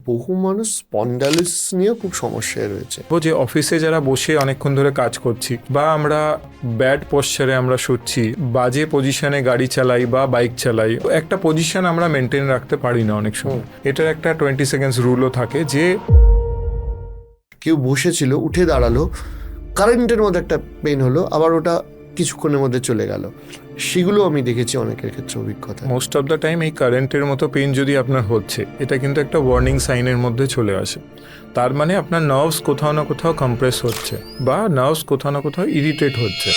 বহু মানুষ স্পন্ডালিস নিয়েও খুব সমস্যায় রয়েছে। যে অফিসে যারা বসে অনেকক্ষণ ধরে কাজ করছি বা আমরা ব্যাড পোশ্চারে আমরা শুচ্ছি, বাজে পজিশনে গাড়ি চালাই বা বাইক চালাই, একটা পজিশন আমরা মেনটেন রাখতে পারি না অনেক সময়। এটার একটা 20 সেকেন্ডস রুলও থাকে যে কেউ বসেছিল, উঠে দাঁড়ালো, কারেন্টের মধ্যে একটা পেন হলো, আবার ওটা কিছুক্ষণের মধ্যে চলে গেল। সেগুলো আমি দেখেছি অনেকের ক্ষেত্রে অভিজ্ঞতা। মোস্ট অফ দ্য টাইম এই কারেন্টের মতো পেন যদি আপনার হচ্ছে, এটা কিন্তু একটা ওয়ার্নিং সাইনের মধ্যে চলে আসে। তার মানে আপনার নার্ভস কোথাও না কোথাও কম্প্রেস হচ্ছে বা নার্ভস কোথাও না কোথাও ইরিটেট হচ্ছে।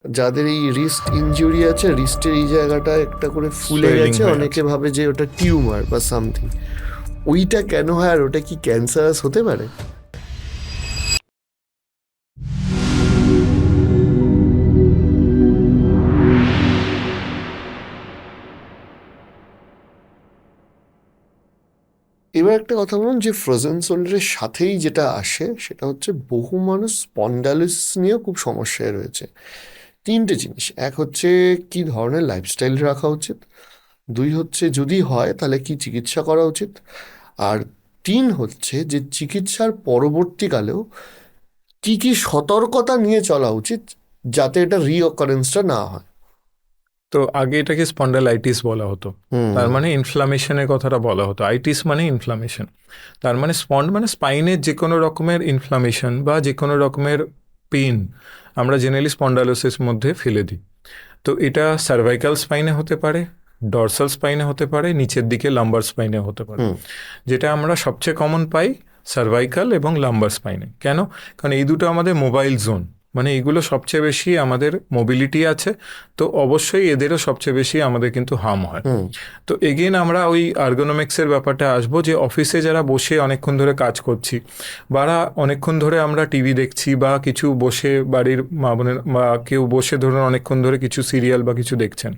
যাদের এই রিস্ট ইনজুরি আছে, রিস্টের এই জায়গাটা একটা করে ফুলে গেছে, অনেকে ভাবে যে ওটা টিউমার বা সামথিং। ওইটা কেন হয় আর ওটা কি ক্যান্সারাস হতে পারে? এবার একটা কথা বলুন, যে ফ্রোজেন শোল্ডারের সাথেই যেটা আসে সেটা হচ্ছে বহু মানুষ স্পন্ডালিস নিয়েও খুব সমস্যায় রয়েছে। তিনটে জিনিস: এক হচ্ছে কি ধরনের লাইফস্টাইল রাখা উচিত, দুই হচ্ছে যদি হয় তাহলে কি চিকিৎসা করা উচিত, আর তিন হচ্ছে যে চিকিৎসার পরবর্তীকালেও কি কি সতর্কতা নিয়ে চলা উচিত যাতে এটা রিঅকারেন্সটা না হয়। তো আগে এটাকে স্পন্ডালাইটিস বলা হতো, তার মানে ইনফ্লামেশনের কথাটা বলা হতো। আইটিস মানে ইনফ্লামেশন, তার মানে স্পন্ড মানে স্পাইনের যে কোনো রকমের ইনফ্লামেশন বা যে কোনো রকমের পেন আমরা জেনারেলি স্পন্ডালোসিস মধ্যে ফেলে দিই। তো এটা সার্ভাইকাল স্পাইনে হতে পারে, ডরসাল স্পাইনে হতে পারে, নিচের দিকে লাম্বার স্পাইনে হতে পারে। যেটা আমরা সবচেয়ে কমন পাই সার্ভাইকাল এবং লাম্বার স্পাইনে। কেন? কারণ এই দুটো আমাদের মোবাইল জোন, মানে এগুলো সবচেয়ে বেশি আমাদের মোবিলিটি আছে, তো অবশ্যই এদেরও সবচেয়ে বেশি আমাদের কিন্তু হার্ম হয়। তো এগেন আমরা ওই আর্গোনমিক্সের ব্যাপারটা আসবো, যে অফিসে যারা বসে অনেকক্ষণ ধরে কাজ করছি বা অনেকক্ষণ ধরে আমরা টিভি দেখছি বা কিছু বসে বাড়ির মা বোনের বা কেউ বসে ধরুন অনেকক্ষণ ধরে কিছু সিরিয়াল বা কিছু দেখছেন,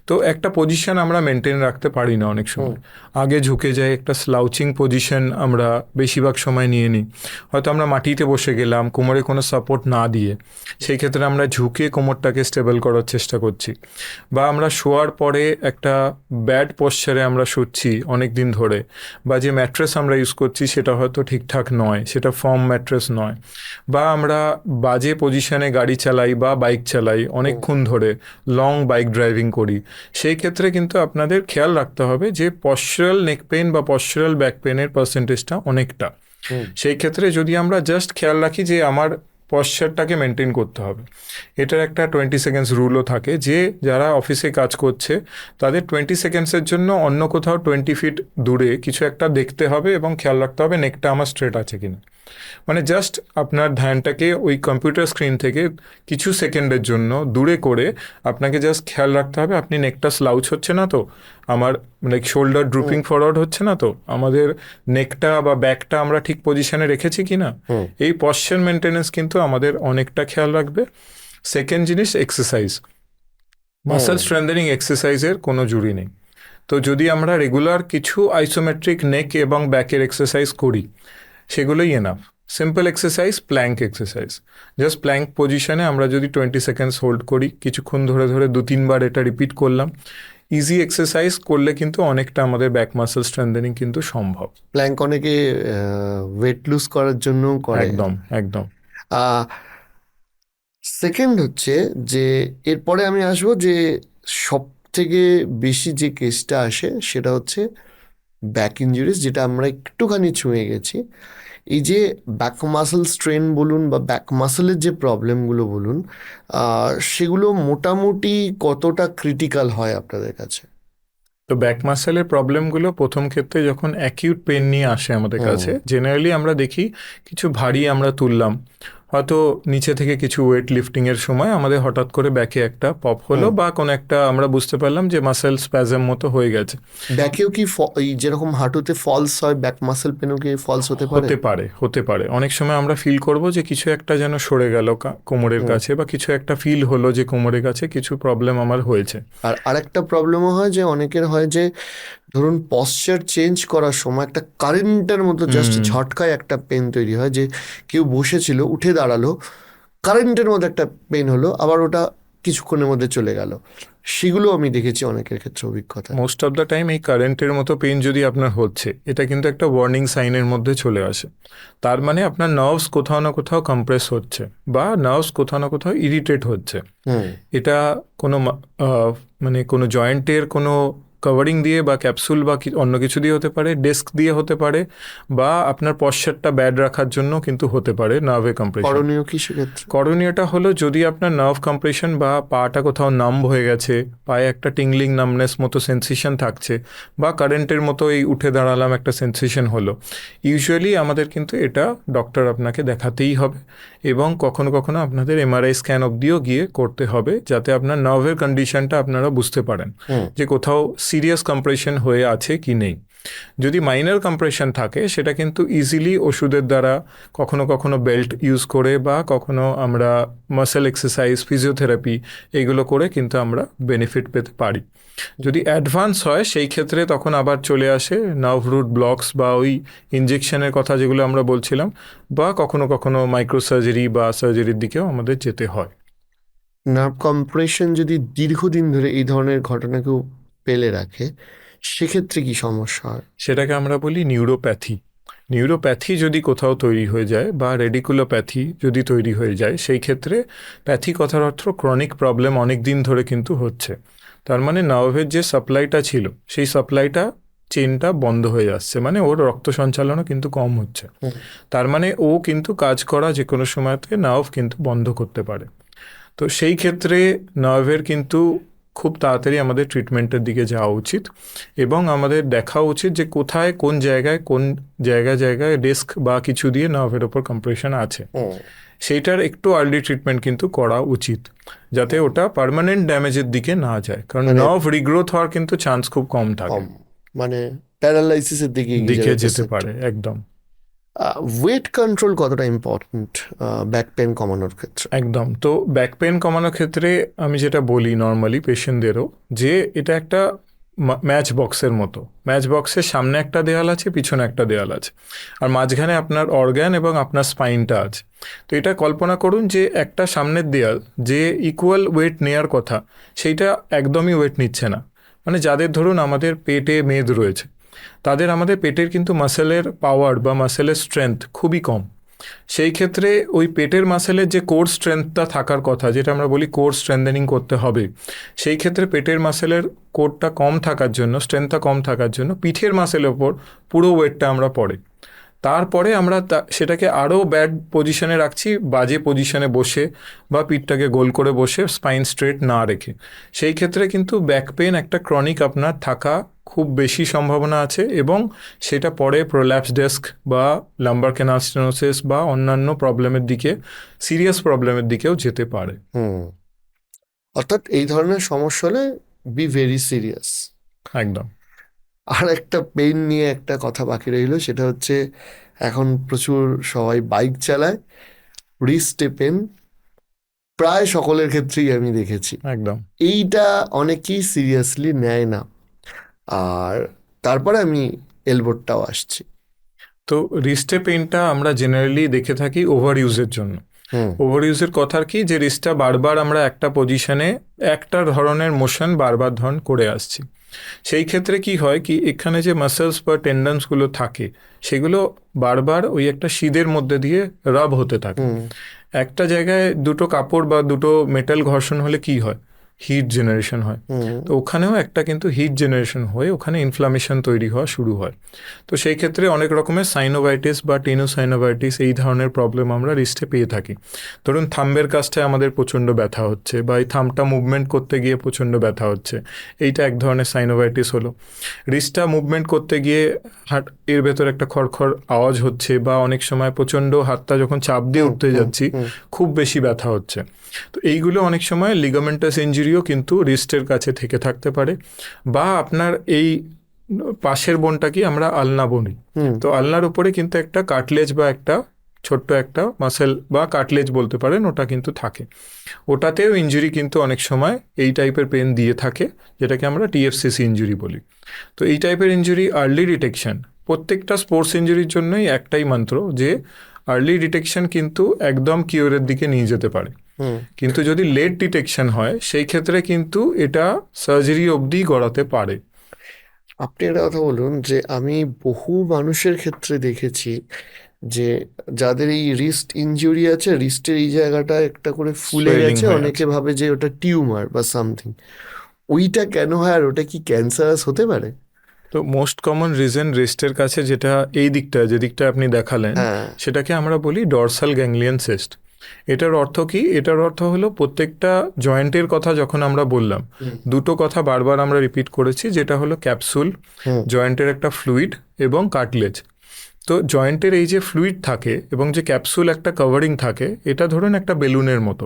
তো একটা পজিশন আমরা মেনটেন রাখতে পারি না অনেক সময়। আগে ঝুঁকে যাই, একটা স্লাউচিং পজিশন আমরা বেশিরভাগ সময় নিয়ে নিই। হয়তো আমরা মাটিতে বসে গেলাম কোমরে কোনো সাপোর্ট না দিয়ে, সেই ক্ষেত্রে আমরা ঝুঁকে কোমরটাকে স্টেবল করার চেষ্টা করছি। বা আমরা শোয়ার পরে একটা ব্যাড পোশ্চারে আমরা শুচ্ছি অনেক দিন ধরে, বা যে ম্যাট্রেস আমরা ইউজ করছি সেটা হয়তো ঠিকঠাক নয়, সেটা ফর্ম ম্যাট্রেস নয়, বা আমরা বাজে পজিশনে গাড়ি চালাই বা বাইক চালাই অনেকক্ষণ ধরে, লং বাইক ড্রাইভিং করি, সেই ক্ষেত্রে কিন্তু আপনাদের খেয়াল রাখতে হবে যে পশ্চারাল নেক পেন বা পশ্চারাল ব্যাক পেনের পার্সেন্টেজটা অনেকটা। সেই ক্ষেত্রে যদি আমরা জাস্ট খেয়াল রাখি যে আমার পশ্চারটাকে মেনটেন করতে হবে, এটার একটা 20 সেকেন্ডস রুলও থাকে, যে যারা অফিসে কাজ করছে তাদের 20 সেকেন্ডসের জন্য অন্য কোথাও 20 ফিট দূরে কিছু একটা দেখতে হবে এবং খেয়াল রাখতে হবে নেকটা আমার স্ট্রেট আছে কিনা। মানে জাস্ট আপনার ধ্যানটাকে ওই কম্পিউটার স্ক্রিন থেকে কিছু সেকেন্ডের জন্য দূরে করে আপনাকে জাস্ট খেয়াল রাখতে হবে আপনি নেকটা স্লাউচ হচ্ছে না তো, আমার লাইক শোল্ডার ড্রুপিং ফরওয়ার্ড হচ্ছে না তো, আমাদের নেকটা বা ব্যাকটা আমরা ঠিক পজিশনে রেখেছি কিনা। এই পশ্চার মেনটেনেন্স কিন্তু আমাদের অনেকটা খেয়াল রাখবে। সেকেন্ড জিনিস এক্সারসাইজ, মাসেল স্ট্রেংথেনিং এক্সারসাইজের কোনো জুড়ি নেই। তো যদি আমরা রেগুলার কিছু আইসোমেট্রিক নেক এবং ব্যাকের এক্সারসাইজ করি, সেগুলোই enough. Simple exercise, plank exercise, just plank পজিশনে আমরা যদি 20 সেকেন্ডস হোল্ড করি, কিছুক্ষণ ধরে ধরে 2-3 বার এটা রিপিট করলাম, ইজি এক্সারসাইজ করলে কিন্তু অনেকটা আমাদের ব্যাক মাসেল স্ট্রেংথেনিং কিন্তু সম্ভব। প্ল্যাঙ্ক অনেকে ওয়েট লুজ করার জন্য করে। একদম একদম। সেকেন্ড হচ্ছে যে এরপরে আমি আসবো যে সব থেকে বেশি যে কেসটা আসে সেটা হচ্ছে ব্যাক ইঞ্জুরিজ, যেটা আমরা একটুখানি ছুঁয়ে গেছি। এই যে ব্যাক মাসেল স্ট্রেন বলুন বা ব্যাক মাসেলের যে প্রবলেমগুলো বলুন, সেগুলো মোটামুটি কতটা ক্রিটিক্যাল হয় আপনাদের কাছে? তো ব্যাক মাসেলের প্রবলেমগুলো প্রথম ক্ষেত্রে যখন অ্যাকিউট পেন নিয়ে আসে আমাদের কাছে, জেনারেলি আমরা দেখি কিছু ভারী আমরা তুললাম, হয়তো নিচে থেকে কিছু ওয়েট লিফটিংয়ের সময় আমাদের হঠাৎ করে ব্যাকে একটা পপ হলো বা কোনো একটা আমরা বুঝতে পারলাম যে মাসেল স্প্যাজম মতো হয়ে গেছে। ব্যাকেও কি যেরকম হাঁটুতে ফলস হয়, ব্যাক মাসেল পেনও কি ফলস হতে পারে? হতে পারে। অনেক সময় আমরা ফিল করব যে কিছু একটা যেন সরে গেল কোমরের কাছে, বা কিছু একটা ফিল হলো যে কোমরের কাছে কিছু প্রবলেম আমার হয়েছে। আর আরেকটা প্রবলেমও হয় যে অনেকের হয় যে ধরুন পশ্চার চেঞ্জ করার সময় একটা কারেন্টের মতো জাস্ট ঝটকায় একটা পেন তৈরি হয়, যে কেউ বসেছিল, উঠে দাঁড়ালো, কারেন্টের মতো একটা পেন হলো, আবার ওটা কিছুক্ষণের মধ্যে চলে গেল, সেগুলো আমি দেখেছি অনেকের ক্ষেত্রে অভিজ্ঞতা। মোস্ট অফ দ্য টাইম এই কারেন্টের মতো পেন যদি আপনার হচ্ছে, এটা কিন্তু একটা ওয়ার্নিং সাইনের মধ্যে চলে আসে। তার মানে আপনার নার্ভস কোথাও না কোথাও কম্প্রেস হচ্ছে বা নার্ভস কোথাও না কোথাও ইরিটেট হচ্ছে। হুম। এটা কোনো মানে কোনো জয়েন্টের কোনো কভারিং দিয়ে বা ক্যাপসুল বা অন্য কিছু দিয়ে হতে পারে, ডেস্ক দিয়ে হতে পারে, বা আপনার পশ্চারটা ব্যাড রাখার জন্য কিন্তু হতে পারে নার্ভে কম্প্রেশন। করণীয় কি সেক্ষেত্রে? করণীয়টা হলো, যদি আপনার নার্ভ কম্প্রেশন বা পাটা কোথাও নাম্ব হয়ে গেছে, পায়ে একটা টিংলিং নামনেস মতো সেন্সেশন থাকছে, বা কারেন্টের মতো এই উঠে দাঁড়ালাম একটা সেন্সেশন হলো, ইউজুয়ালি আমাদের কিন্তু এটা ডক্টর আপনাকে দেখাতেই হবে, এবং কখনো কখনো আপনাদের এমআরআই স্ক্যান অবধিও গিয়ে করতে হবে, যাতে আপনার নার্ভের কন্ডিশনটা আপনারা বুঝতে পারেন যে কোথাও সিরিয়াস কম্প্রেশন হয়ে আছে কি নেই। যদি মাইনর কম্প্রেশন থাকে, সেটা কিন্তু ইজিলি ওষুধের দ্বারা, কখনো কখনো বেল্ট ইউজ করে, বা কখনো আমরা মাসেল এক্সারসাইজ, ফিজিওথেরাপি এগুলো করে কিন্তু আমরা বেনিফিট পেতে পারি। যদি অ্যাডভান্স হয়, সেই ক্ষেত্রে তখন আবার চলে আসে নার্ভ রুট ব্লকস বা ওই ইনজেকশনের কথা যেগুলো আমরা বলছিলাম, বা কখনো কখনো মাইক্রো সার্জারি বা সার্জারির দিকেও আমাদের যেতে হয়। নার্ভ কম্প্রেশন যদি দীর্ঘদিন ধরে এই ধরনের ঘটনাকেও পেলে রাখে, সেক্ষেত্রে কি সমস্যা হয়? সেটাকে আমরা বলি নিউরোপ্যাথি। নিউরোপ্যাথি যদি কোথাও তৈরি হয়ে যায়, বা রেডিকুলোপ্যাথি যদি তৈরি হয়ে যায়, সেই ক্ষেত্রে প্যাথি কথার অর্থ ক্রনিক প্রবলেম অনেক দিন ধরে কিন্তু হচ্ছে। তার মানে নার্ভের যে সাপ্লাইটা ছিল, সেই সাপ্লাইটা চেনটা বন্ধ হয়ে যাচ্ছে, মানে ওর রক্ত সঞ্চালনও কিন্তু কম হচ্ছে। তার মানে ও কিন্তু কাজ করা যে কোনো সময়তে নার্ভ কিন্তু বন্ধ করতে পারে। তো সেই ক্ষেত্রে নার্ভের কিন্তু খুব তাড়াতাড়ি আমাদের ট্রিটমেন্টের দিকে যাওয়া উচিত, এবং আমাদের দেখা উচিত যে কোথায় কোন জায়গায় ডেস্ক বা কিছু দিয়ে নার্ভের ওপর কম্প্রেশন আছে। সেইটার একটু আর্লি ট্রিটমেন্ট কিন্তু করা উচিত, যাতে ওটা পার্মানেন্ট ড্যামেজের দিকে না যায়, কারণ নার্ভ রিগ্রোথ হওয়ার কিন্তু চান্স খুব কম থাকে, মানে প্যারালাইসিসের দিকে যেতে পারে একদম। ওয়েট কন্ট্রোল কতটা ইম্পর্ট্যান্ট ব্যাক পেন কমানোর ক্ষেত্রে? একদম। তো ব্যাক পেন কমানোর ক্ষেত্রে আমি যেটা বলি নর্মালি পেশেন্টদেরও, যে এটা একটা ম্যাচ বক্সের মতো। ম্যাচ বক্সের সামনে একটা দেয়াল আছে, পিছনে একটা দেয়াল আছে, আর মাঝখানে আপনার অর্গ্যান এবং আপনার স্পাইনটা আছে। তো এটা কল্পনা করুন যে একটা সামনের দেয়াল যে ইকুয়াল ওয়েট নেওয়ার কথা, সেইটা একদমই ওয়েট নিচ্ছে না। মানে যাদের ধরুন আমাদের পেটে মেদ রয়েছে, তাদের আমাদের পেটের কিন্তু মাসেলের পাওয়ার বা মাসেলের স্ট্রেংথ খুবই কম। সেই ক্ষেত্রে ওই পেটের মাসেলের যে কোর স্ট্রেংথটা থাকার কথা, যেটা আমরা বলি কোর স্ট্রেংথেনিং করতে হবে, সেই ক্ষেত্রে পেটের মাসেলের কোরটা কম থাকার জন্য, স্ট্রেংথটা কম থাকার জন্য পিঠের মাসেলের ওপর পুরো ওয়েটটা আমরা পড়ে। তারপরে আমরা সেটাকে আরও ব্যাড পজিশনে রাখছি, বাজে পজিশনে বসে বা পিঠটাকে গোল করে বসে, স্পাইন স্ট্রেট না রেখে। সেই ক্ষেত্রে কিন্তু ব্যাক পেন একটা ক্রনিক আপনার থাকা খুব বেশি সম্ভাবনা আছে, এবং সেটা পরে প্রোল্যাপস ডিস্ক বা লাম্বার ক্যানাল স্টেনোসিস বা অন্যান্য প্রবলেমের দিকে, সিরিয়াস প্রবলেমের দিকেও যেতে পারে। অর্থাৎ এই ধরনের সমস্যা হলে বি ভেরি সিরিয়াস। একদম। আর একটা পেন নিয়ে একটা কথা বাকি রইল, সেটা হচ্ছে এখন প্রচুর সবাই বাইক চালায়, রিস্টে পেন প্রায় সকলের ক্ষেত্রেই আমি দেখেছি। একদম। এইটা অনেকেই সিরিয়াসলি নেয় না। আর তারপরে আমি এলবোটাও আসছি। তো রিস্টে পেনটা আমরা জেনারেলি দেখে থাকি ওভার ইউজের জন্য। ওভার ইউজের কথার কি, যে রিস্টটা বারবার আমরা একটা পজিশনে একটা ধরনের মোশন বারবার করে আসছি। সেই ক্ষেত্রে কি হয় কি, এখানে যে মাসেলস বা টেন্ডনসগুলো থাকে, সেগুলো বারবার ওই একটা শিদের মধ্যে দিয়ে রাব হতে থাকে। একটা জায়গায় দুটো কাপড় বা দুটো মেটাল ঘর্ষণ হলে কি হয়, হিট জেনারেশন হয়। তো ওখানেও একটা কিন্তু হিট জেনারেশন হয়ে ওখানে ইনফ্লামেশন তৈরি হওয়া শুরু হয়। তো সেই ক্ষেত্রে অনেক রকমের সাইনোভাইটিস বা টেনোসাইনোভাইটিস এই ধরনের প্রবলেম আমরা রিস্টে পেয়ে থাকি। ধরুন থাম্বের কাছটায় আমাদের প্রচণ্ড ব্যথা হচ্ছে, বা এই থাম্বটা মুভমেন্ট করতে গিয়ে প্রচণ্ড ব্যথা হচ্ছে, এইটা এক ধরনের সাইনোভাইটিস হলো। রিস্টটা মুভমেন্ট করতে গিয়ে এর ভেতর একটা খড়খড় আওয়াজ হচ্ছে, বা অনেক সময় প্রচণ্ড হাতটা যখন চাপ দিয়ে উঠতে যাচ্ছি খুব বেশি ব্যথা হচ্ছে। তো এইগুলো অনেক সময় লিগামেন্টাস ইনজুরিও কিন্তু রিস্টের কাছে থেকে থাকতে পারে। বা আপনার এই পাশের বোনটা কি আমরা আলনা বলি, তো আলনার উপরে কিন্তু একটা কাটলেজ বা একটা ছোট্ট একটা মাসেল বা কাটলেজ বলতে পারেন, ওটা কিন্তু থাকে। ওটাতেও ইনজুরি কিন্তু অনেক সময় এই টাইপের পেন দিয়ে থাকে, যেটাকে আমরা টিএফসিসি ইনজুরি বলি। তো এই টাইপের ইনজুরি আর্লি ডিটেকশন, প্রত্যেকটা স্পোর্টস ইনজুরির জন্যই একটাই মন্ত্র, যে আর্লি ডিটেকশন কিন্তু একদম কিওরের দিকে নিয়ে যেতে পারে। হুম। কিন্তু যদি লেট ডিটেকশন হয় সেই ক্ষেত্রে কিন্তু এটা সার্জারি অবধি গড়াতে পারে। আপনি একটা কথা বলুন যে আমি বহু মানুষের ক্ষেত্রে দেখেছি যে যাদের এই রিস্ট ইনজুরি আছে, রিস্টের এই জায়গাটা একটা করে ফুলে সোয়েলিং গেছে, হয়ে অনেকে আছে। ভাবে যে ওটা টিউমার বা সামথিং। ওইটা কেন হয় আর ওটা কি ক্যান্সারাস হতে পারে? তো মোস্ট কমন রিজন রেস্টের কাছে যেটা এই দিকটা যে দিকটা আপনি দেখালেন হ্যাঁ। সেটাকে আমরা বলি ডরসাল গ্যাংলিয়ন সিস্ট। এটার অর্থ কি? এটার অর্থ হলো প্রত্যেকটা জয়েন্টের কথা যখন আমরা বললাম, হুম। দুটো কথা বারবার আমরা রিপিট করেছি, যেটা হলো ক্যাপসুল, হুম। জয়েন্টের একটা ফ্লুইড এবং কার্টিলেজ। তো জয়েন্টের এই যে ফ্লুইড থাকে এবং যে ক্যাপসুল একটা কভারিং থাকে, এটা ধরুন একটা বেলুনের মতো,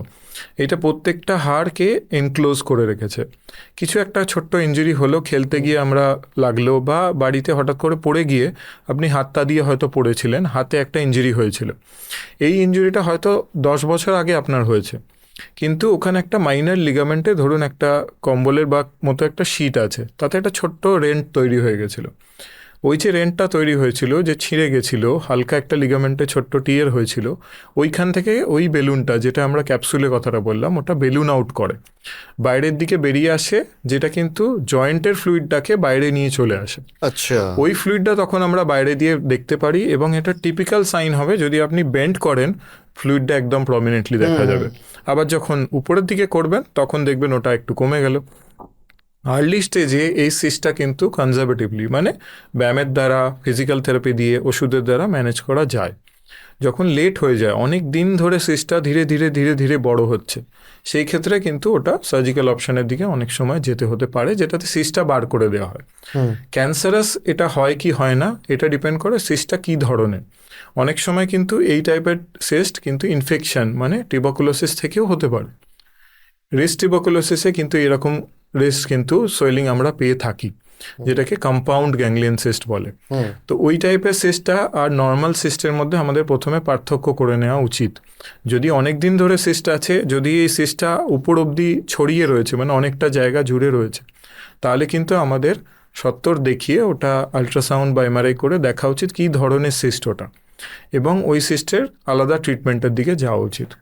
এটা প্রত্যেকটা হাড়কে এনক্লোজ করে রেখেছে। কিছু একটা ছোট্ট ইনজুরি হলো, খেলতে গিয়ে আমরা লাগলো বা বাড়িতে হঠাৎ করে পড়ে গিয়ে আপনি হাতটা দিয়ে হয়তো পড়েছিলেন, হাতে একটা ইনজুরি হয়েছিল। এই ইনজুরিটা হয়তো 10 বছর আগে আপনার হয়েছে, কিন্তু ওখানে একটা মাইনার লিগামেন্টে ধরুন একটা কম্বলের বা মতো একটা শিট আছে, তাতে একটা ছোট্ট রেন্ট তৈরি হয়ে গেছিলো। ওই যে রেন্টটা তৈরি হয়েছিল, যে ছিঁড়ে গেছিল, হালকা একটা লিগামেন্টে ছোট্ট টিয়ার হয়েছিল, ওইখান থেকে ওই বেলুনটা, যেটা আমরা ক্যাপসুলের কথাটা বললাম, ওটা বেলুন আউট করে বাইরের দিকে বেরিয়ে আসে, যেটা কিন্তু জয়েন্টের ফ্লুইডটাকে বাইরে নিয়ে চলে আসে। আচ্ছা। ওই ফ্লুইডটা তখন আমরা বাইরে দিয়ে দেখতে পারি, এবং এটা টিপিক্যাল সাইন হবে যদি আপনি বেন্ড করেন, ফ্লুইডটা একদম প্রমিনেন্টলি দেখা হুম। যাবে। আবার যখন উপরের দিকে করবেন তখন দেখবেন ওটা একটু কমে গেল। আর্লি স্টেজে এই সিস্টটা কিন্তু কনজারভেটিভলি, মানে ব্যায়ামের দ্বারা, ফিজিক্যাল থেরাপি দিয়ে, ওষুধের দ্বারা ম্যানেজ করা যায়। যখন লেট হয়ে যায়, অনেক দিন ধরে সিস্টটা ধীরে ধীরে ধীরে ধীরে বড় হচ্ছে, সেই ক্ষেত্রে কিন্তু ওটা সার্জিক্যাল অপশনের দিকে অনেক সময় যেতে হতে পারে, যেটাতে সিস্টটা বার করে দেওয়া হয়। হুম। ক্যান্সারাস এটা হয় কি হয় না, এটা ডিপেন্ড করে সিস্টটা কী ধরনের। অনেক সময় কিন্তু এই টাইপের সিস্ট কিন্তু ইনফেকশন, মানে টিউবারকুলোসিস থেকেও হতে পারে। রেস্ট টিউবারকুলোসিসে কিন্তু এরকম রেস্ট কিন্তু সোয়েলিং আমরা পেয়ে থাকি, যেটাকে কম্পাউন্ড গ্যাংলিয়ন সিস্ট বলে। হুম। তো ওই টাইপের সিস্টটা আর নর্মাল সিস্টের মধ্যে আমাদের প্রথমে পার্থক্য করে নেওয়া উচিত। যদি অনেক দিন ধরে সিস্ট আছে, যদি এই সিস্টটা উপর অবধি ছড়িয়ে রয়েছে, মানে অনেকটা জায়গা জুড়ে রয়েছে, তাহলে কিন্তু আমাদের সত্বর দেখিয়ে ওটা আল্ট্রাসাউন্ড বা এমআরআই করে দেখা উচিত কী ধরনের সিস্ট ওটা, এবং ওই সিস্টের আলাদা ট্রিটমেন্টের দিকে যাওয়া উচিত।